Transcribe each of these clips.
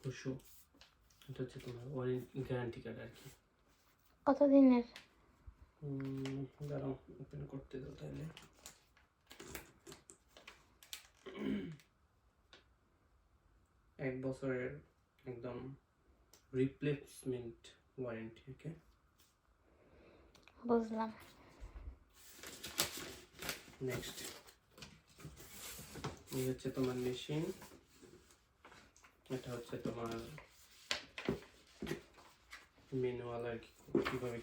হুশু। এটা হচ্ছে তোমার ওয়ারেন্টি গ্যারান্টি কার্ড আর কি। কতদিনের? দাঁড়াও ওপেন করতে দাও তাহলে। এক বছরের একদম রিপ্লেসমেন্ট ওয়ারেন্টি। ওকে, বুঝলাম। নেক্সট এই হচ্ছে তোমার মেশিন। এটা হচ্ছে তোমার ম্যানুয়াল আর কি, কিভাবে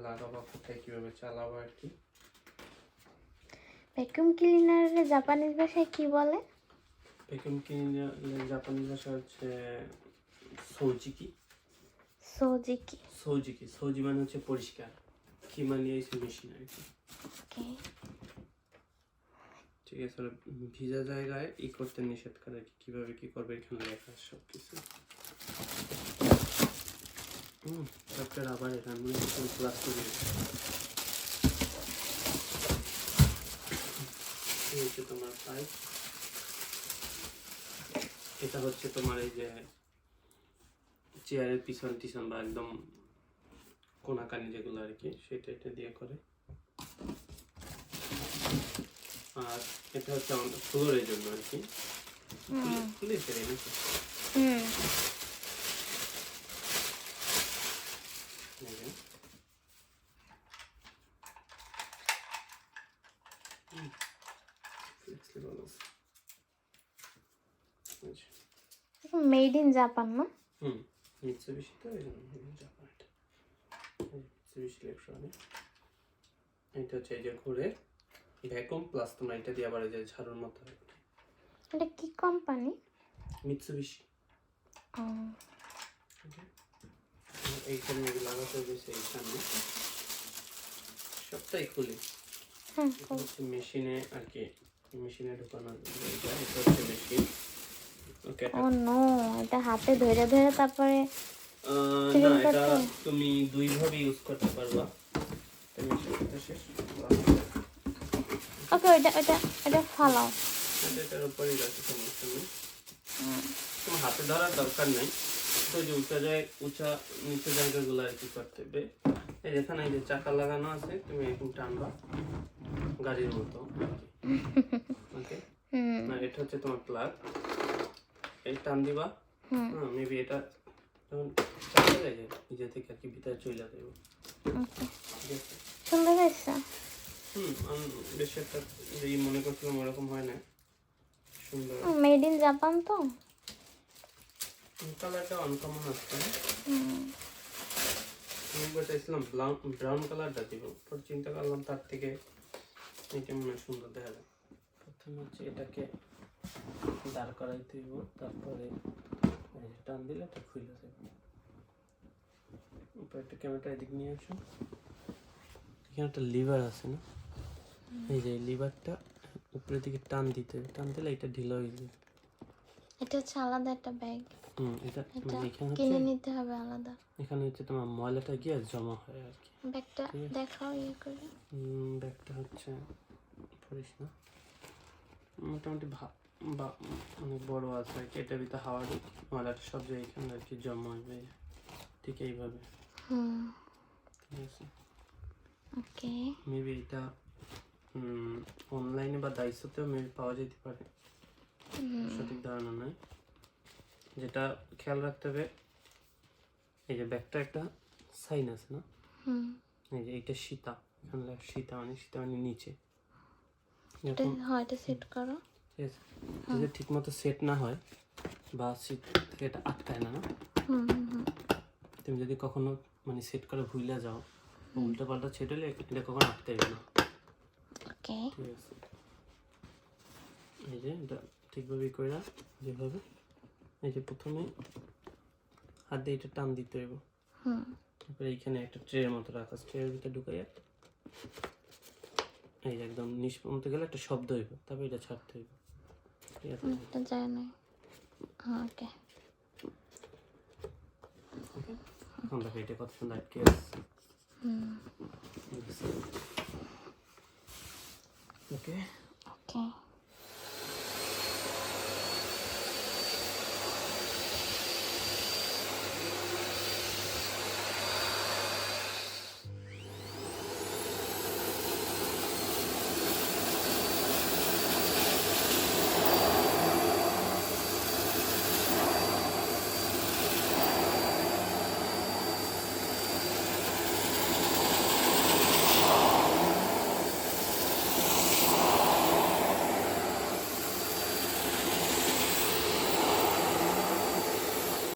লাগাবো, কোথায় কিভাবে চালাবো আর কি। ভ্যাকুয়াম ক্লিনারের জাপানিজ ভাষায় কি বলে? ভ্যাকুয়াম ক্লিনার জাপানি ভাষা হচ্ছে সৌজিকি। সোজিকি। সৌজিকি, সৌজি মানে হচ্ছে পরিষ্কার, কি মানে এই মেশিন আর কি। ওকে। ঠিক আছে, ভিজা জায়গায় করতে নিষেধ করে আর কি, কিভাবে কি করবে এখানে লেখা আছে সব কিছু। তারপরে আবার এখানে ক্লাস করে এই হচ্ছে তোমার পাইপ। এটা হচ্ছে তোমার এই যে চেয়ারের পিছন বা একদম কোনাকানি যেগুলো আর কি, সেটা এটা দিয়ে করে। আর এটা হচ্ছে আমাদের ফ্লোরের জন্য আর কি। খুলে ফেলে নাকি? মেড ইন জাপান না? মিৎসুবিশি তো এই জন্য জাপান। এটা মিৎসুবিশি ইলেকট্রনিক। এটা হচ্ছে এই যে ঘুরে ভ্যাকুয়াম প্লাস তোমরা এটা দিয়ে আবার এই যে ঝাড়ুর মতো হয়। এটা কি কোম্পানি? মিৎসুবিশি। এইখানে লাগাতে হবে, সেই সামনে সবটাই খুলি। মেশিনে আর কি, মেশিনে ঢোকানো যায়। এটা হচ্ছে মেশিন। ওকে, ও নো, এটা হাতে ধরে ধরে তারপরে না, এটা তুমি দুই ভাবে ইউজ করতে পারবা। মেশিনটা শেষ। ওকে, এটা ফালাও। এটার উপরেই রাখি, সমস্যা নেই। তোমার হাতে ধরার দরকার নেই, তো যে উঁচা নিচু জায়গাগুলো আর কি করতে হবে। এই যেখানে এই যে চাকা লাগানো আছে, তুমি এরকম টানবা গাড়ির মতো। ওকে, না এটা হচ্ছে তোমার প্লাগ। এই টান দিবা, মেবি এটা যখন চাকা যায় নিজে থেকে আর কি ভিতরে চলে যাবে। সুন্দর হয়েছে। বেশ একটা যেই মনে করছিলাম ওরকম হয় না, সুন্দর। মেড ইন জাপান তো। কালারটা আনকমন আসছে। আমি চাইছিলাম ব্রাউন কালারটা দিব, পর চিন্তা করলাম তার থেকে এটা মনে সুন্দর দেখা যায়। প্রথমে হচ্ছে এটাকে দাঁড় করাই দিব, তারপরে টান দিলে এটা খুলে যাবে। একটা ক্যামেরাটা এদিক নিয়ে আসো। এখানে একটা লিভার আছে না, এই যে লিভারটা উপরের দিকে টান দিতে হবে, টান দিলে এটা ঢিলা হয়ে যাবে। এটা হচ্ছে আলাদা একটা ব্যাগ। এটা এখানে কিনে নিতে হবে আলাদা। এখানে হচ্ছে তোমার ময়লাটা গিয়ে জমা হয় আর কি। ব্যাগটা দেখাও ইয়ে করে। ব্যাগটা হচ্ছে পরিস না, মোটামুটি অনেক বড় আছে আর কি। এটার ভিতরে হাওয়া ময়লাটা সব জায়গায় এখানে আর কি জমা হবে, ঠিক এইভাবে। ঠিক আছে, ওকে। মেবি এটা অনলাইনে বা দাইসোতেও মেবি পাওয়া যেতে পারে, সঠিক ধারণা নাই। যেটা খেয়াল রাখতে হবে, এই যে ব্যাগটা একটা সাইন আছে না, এই যে এইটা সীতা, এখানে সীতা মানে নিচে। এটা সেট করো। ঠিক আছে, যদি ঠিক মতো সেট না হয় বা সিট থেকে এটা আটকায় না, তুমি যদি কখনো মানে সেট করে ভুলে যাও, উল্টো পাল্টা ছেট হলে এটা কখনো আটকাইবে না। ওকে, ঠিক আছে, এই যে এটা ঠিকভাবে করে যেভাবে, এই যে প্রথমে হাত দিয়ে এটা টান দিতে হইব। তারপরে এইখানে একটা ট্রের মতো রাখা, ট্রের ভিতরে ঢুকাইয়া এই যে একদম নিষ্পন্ত গেলে একটা শব্দ হইব, তারপরে এটা ছাড়তে হইব। ঠিক আছে, এটা যায় না। ওকে, এখন দেখো এটা কত সুন্দর আটকে আছে। ওকে ওকে।